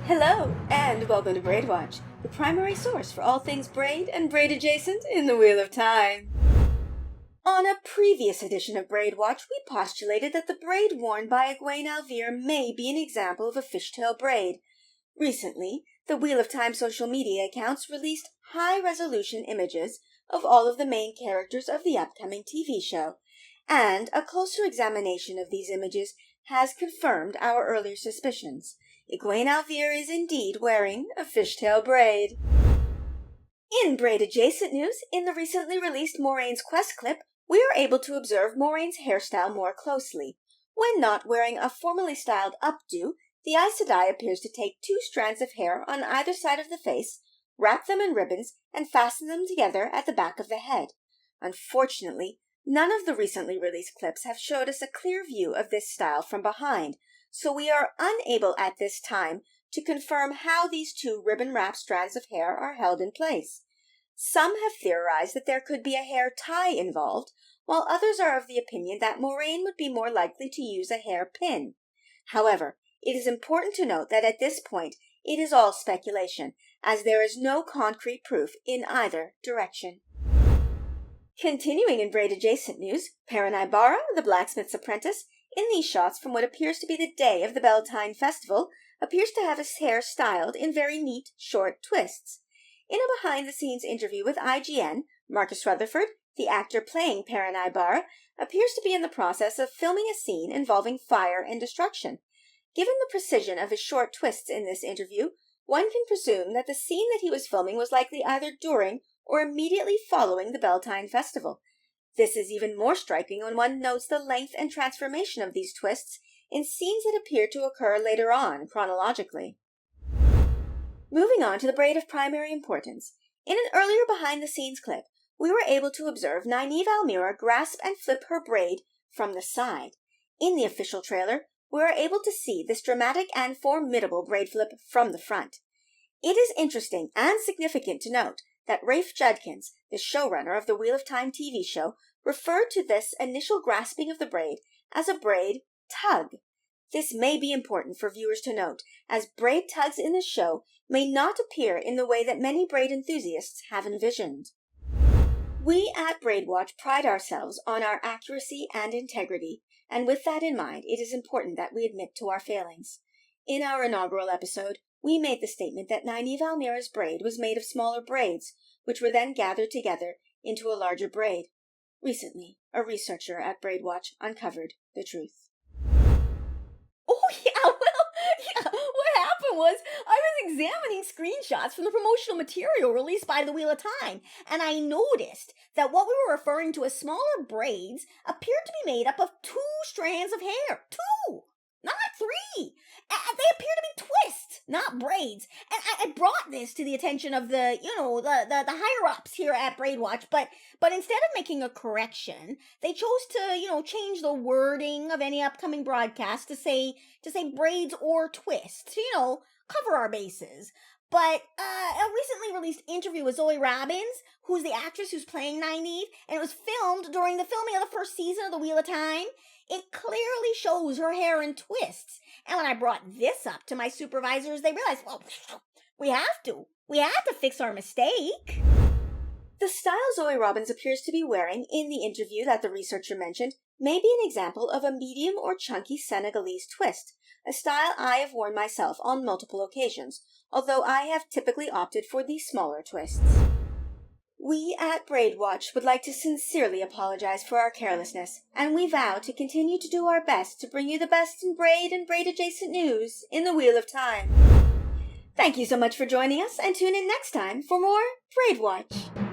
Hello, and welcome to Braidwatch, the primary source for all things braid and braid adjacent in the Wheel of Time. On a previous edition of Braidwatch, we postulated that the braid worn by Egwene Alvear may be an example of a fishtail braid. Recently, the Wheel of Time social media accounts released high-resolution images of all of the main characters of the upcoming TV show, and a closer examination of these images has confirmed our earlier suspicions. Egwene Alvear is indeed wearing a fishtail braid. In braid-adjacent news, in the recently released Moraine's quest clip, we are able to observe Moraine's hairstyle more closely. When not wearing a formally styled updo, the Aes Sedai appears to take 2 strands of hair on either side of the face, wrap them in ribbons, and fasten them together at the back of the head. Unfortunately, none of the recently released clips have showed us a clear view of this style from behind, so we are unable at this time to confirm how these 2 ribbon-wrapped strands of hair are held in place. Some have theorized that there could be a hair tie involved, while others are of the opinion that Moraine would be more likely to use a hair pin. However, it is important to note that at this point it is all speculation, as there is no concrete proof in either direction. Continuing in braid-adjacent news, Perrin Ibarra, the blacksmith's apprentice, in these shots from what appears to be the day of the Beltane festival, appears to have his hair styled in very neat, short twists. In a behind-the-scenes interview with IGN, Marcus Rutherford, the actor playing Perrin Ibarra, appears to be in the process of filming a scene involving fire and destruction. Given the precision of his short twists in this interview, one can presume that the scene that he was filming was likely either during or immediately following the Beltane festival. This is even more striking when one notes the length and transformation of these twists in scenes that appear to occur later on, chronologically. Moving on to the braid of primary importance. In an earlier behind-the-scenes clip, we were able to observe Nynaeve Almira grasp and flip her braid from the side. In the official trailer, we are able to see this dramatic and formidable braid flip from the front. It is interesting and significant to note that Rafe Judkins, the showrunner of the Wheel of Time TV show, referred to this initial grasping of the braid as a braid tug. This may be important for viewers to note, as braid tugs in the show may not appear in the way that many braid enthusiasts have envisioned. We at Braidwatch pride ourselves on our accuracy and integrity, and with that in mind, it is important that we admit to our failings. In our inaugural episode, we made the statement that Nynaeve Almira's braid was made of smaller braids, which were then gathered together into a larger braid. Recently, a researcher at Braidwatch uncovered the truth. Oh, yeah, what happened was I was examining screenshots from the promotional material released by the Wheel of Time, and I noticed that what we were referring to as smaller braids appeared to be made up of 2 strands of hair. 2! Not 3! They appear to be twists, not braids. And I brought this to the attention of the higher-ups here at Braidwatch, but instead of making a correction, they chose to, change the wording of any upcoming broadcast to say braids or twists, to, cover our bases. But a recently released interview with Zoe Robbins, who's the actress who's playing Nynaeve, and it was filmed during the filming of the first season of the Wheel of Time. It clearly shows her hair in twists. And when I brought this up to my supervisors, they realized, well, we have to fix our mistake. The style Zoe Robbins appears to be wearing in the interview that the researcher mentioned may be an example of a medium or chunky Senegalese twist, a style I have worn myself on multiple occasions, although I have typically opted for the smaller twists. We at Braidwatch would like to sincerely apologize for our carelessness, and we vow to continue to do our best to bring you the best in braid and braid-adjacent news in the Wheel of Time. Thank you so much for joining us, and tune in next time for more Braidwatch.